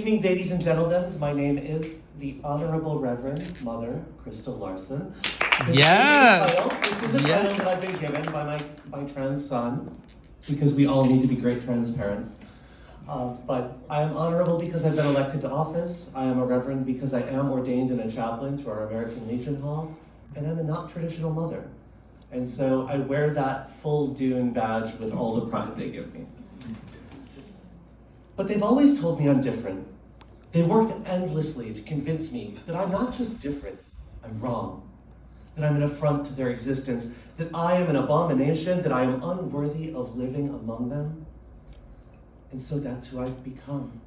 Good evening, ladies and gentlemen. My name is the Honorable Reverend Mother Kristal Larson. This is a title that I've been given by my trans son, because we all need to be great trans parents. But I am honorable because I've been elected to office. I am a reverend because I am ordained in a chaplain through our American Legion Hall, and I'm a not traditional mother. And so I wear that full Dune badge with all the pride they give me. But they've always told me I'm different. They worked endlessly to convince me that I'm not just different, I'm wrong. That I'm an affront to their existence, that I am an abomination, that I am unworthy of living among them. And so that's who I've become.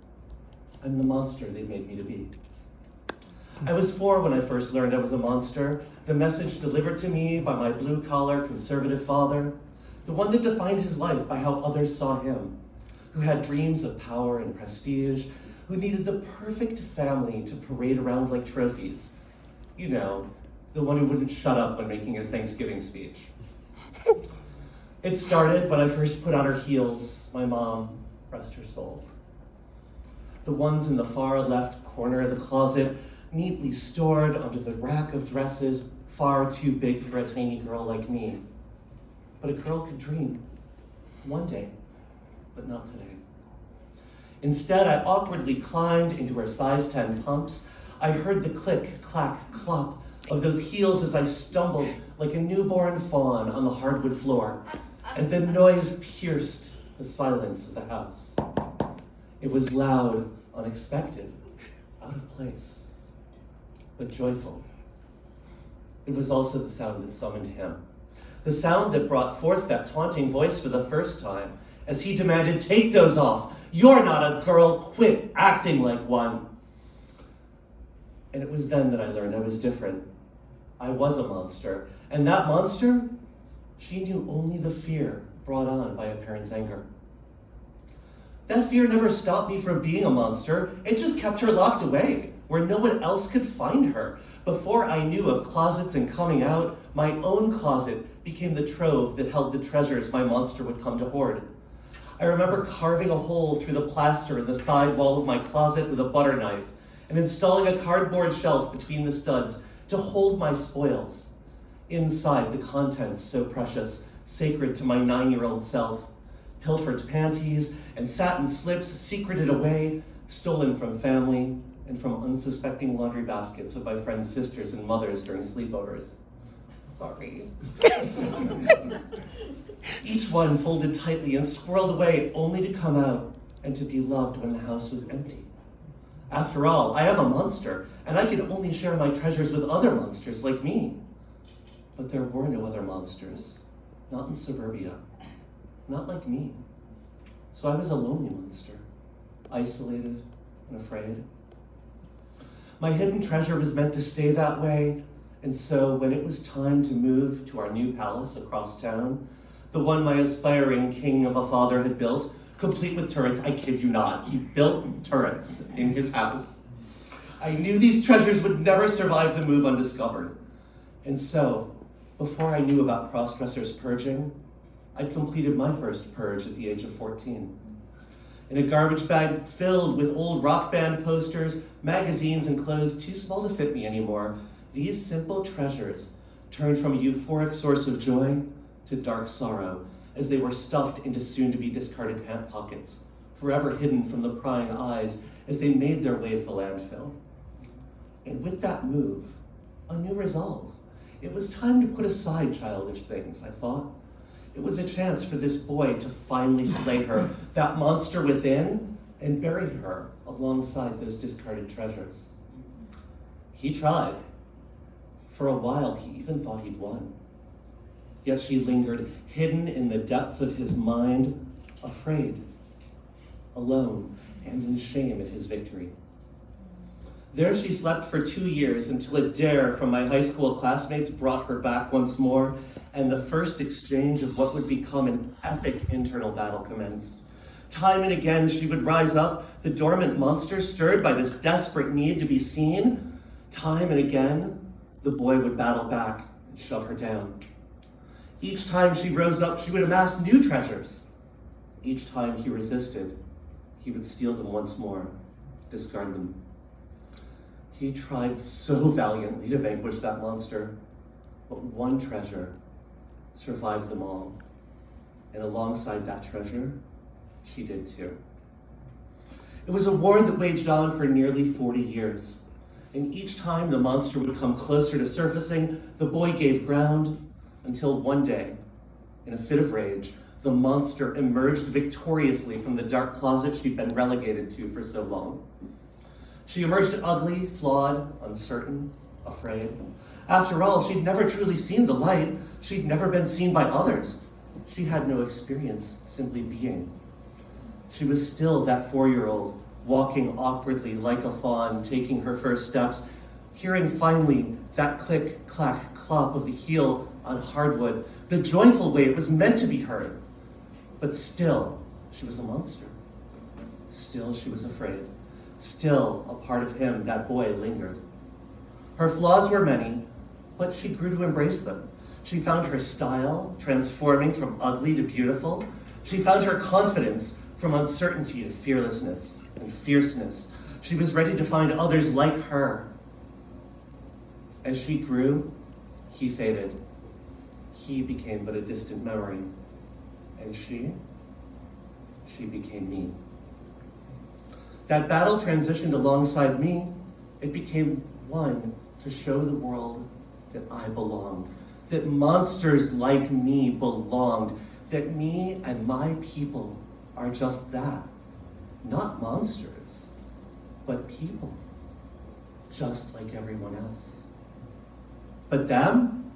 I'm the monster they made me to be. I was 4 when I first learned I was a monster, the message delivered to me by my blue-collar conservative father, the one that defined his life by how others saw him, who had dreams of power and prestige, who needed the perfect family to parade around like trophies. You know, the one who wouldn't shut up when making his Thanksgiving speech. It started when I first put on her heels, my mom, rest her soul. The ones in the far left corner of the closet, neatly stored under the rack of dresses, far too big for a tiny girl like me. But a girl could dream, one day, but not today. Instead, I awkwardly climbed into her size 10 pumps. I heard the click, clack, clop of those heels as I stumbled like a newborn fawn on the hardwood floor, and the noise pierced the silence of the house. It was loud, unexpected, out of place, but joyful. It was also the sound that summoned him, the sound that brought forth that taunting voice for the first time, as he demanded, "Take those off! You're not a girl! Quit acting like one!" And it was then that I learned I was different. I was a monster, and that monster, she knew only the fear brought on by a parent's anger. That fear never stopped me from being a monster. It just kept her locked away, where no one else could find her. Before I knew of closets and coming out, my own closet became the trove that held the treasures my monster would come to hoard. I remember carving a hole through the plaster in the side wall of my closet with a butter knife and installing a cardboard shelf between the studs to hold my spoils. Inside, the contents so precious, sacred to my 9-year-old self. Pilfered panties and satin slips secreted away, stolen from family and from unsuspecting laundry baskets of my friends' sisters and mothers during sleepovers. Sorry. Each one folded tightly and squirreled away, only to come out and to be loved when the house was empty. After all, I am a monster, and I can only share my treasures with other monsters like me. But there were no other monsters, not in suburbia, not like me. So I was a lonely monster, isolated and afraid. My hidden treasure was meant to stay that way, and so when it was time to move to our new palace across town, the one my aspiring king of a father had built, complete with turrets, I kid you not, he built turrets in his house. I knew these treasures would never survive the move undiscovered. And so, before I knew about cross-dressers purging, I'd completed my first purge at the age of 14. In a garbage bag filled with old rock band posters, magazines, and clothes too small to fit me anymore, these simple treasures turned from a euphoric source of joy to dark sorrow as they were stuffed into soon-to-be discarded pant pockets, forever hidden from the prying eyes as they made their way to the landfill. And with that move, a new resolve. It was time to put aside childish things, I thought. It was a chance for this boy to finally slay her, that monster within, and bury her alongside those discarded treasures. He tried. For a while, he even thought he'd won. Yet she lingered, hidden in the depths of his mind, afraid, alone, and in shame at his victory. There she slept for 2 years until a dare from my high school classmates brought her back once more, and the first exchange of what would become an epic internal battle commenced. Time and again she would rise up, the dormant monster stirred by this desperate need to be seen. Time and again, the boy would battle back and shove her down. Each time she rose up, she would amass new treasures. Each time he resisted, he would steal them once more, discard them. He tried so valiantly to vanquish that monster, but one treasure survived them all. And alongside that treasure, she did too. It was a war that waged on for nearly 40 years. And each time the monster would come closer to surfacing, the boy gave ground until one day, in a fit of rage, the monster emerged victoriously from the dark closet she'd been relegated to for so long. She emerged ugly, flawed, uncertain, afraid. After all, she'd never truly seen the light. She'd never been seen by others. She had no experience simply being. She was still that 4-year-old, walking awkwardly like a fawn, taking her first steps, hearing finally that click, clack, clop of the heel on hardwood, the joyful way it was meant to be heard. But still, she was a monster. Still, she was afraid. Still, a part of him, that boy, lingered. Her flaws were many, but she grew to embrace them. She found her style transforming from ugly to beautiful. She found her confidence from uncertainty to fearlessness and fierceness. She was ready to find others like her. As she grew, he faded. He became but a distant memory. And she became me. That battle transitioned alongside me. It became one to show the world that I belonged, that monsters like me belonged, that me and my people are just that. Not monsters, but people, just like everyone else. But them?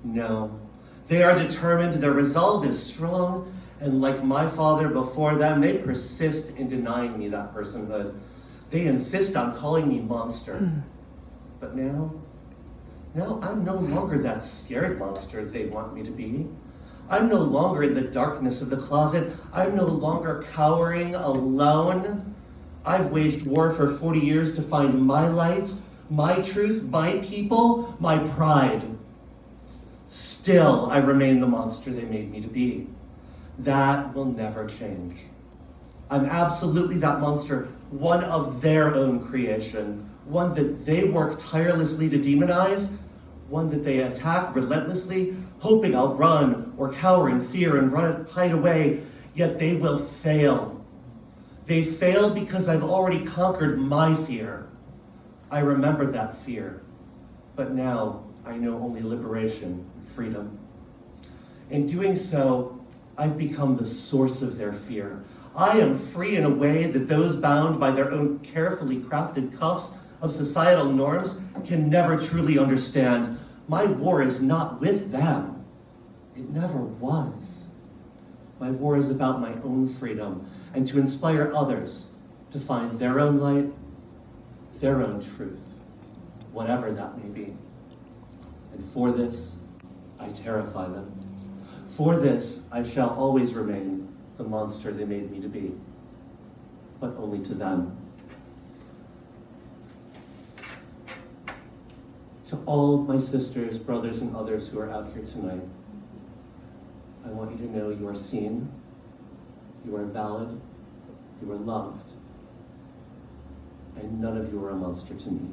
No. They are determined, their resolve is strong, and like my father before them, they persist in denying me that personhood. They insist on calling me monster. But now I'm no longer that scared monster they want me to be. I'm no longer in the darkness of the closet. I'm no longer cowering alone. I've waged war for 40 years to find my light, my truth, my people, my pride. Still, I remain the monster they made me to be. That will never change. I'm absolutely that monster, one of their own creation, one that they work tirelessly to demonize, one that they attack relentlessly, hoping I'll run or cower in fear and hide away, yet they will fail. They fail because I've already conquered my fear. I remember that fear, but now I know only liberation and freedom. In doing so, I've become the source of their fear. I am free in a way that those bound by their own carefully crafted cuffs of societal norms can never truly understand. My war is not with them. It never was. My war is about my own freedom and to inspire others to find their own light, their own truth, whatever that may be. And for this, I terrify them. For this, I shall always remain the monster they made me to be, but only to them. To all of my sisters, brothers, and others who are out here tonight, I want you to know you are seen, you are valid, you are loved, and none of you are a monster to me.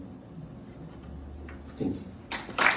Thank you.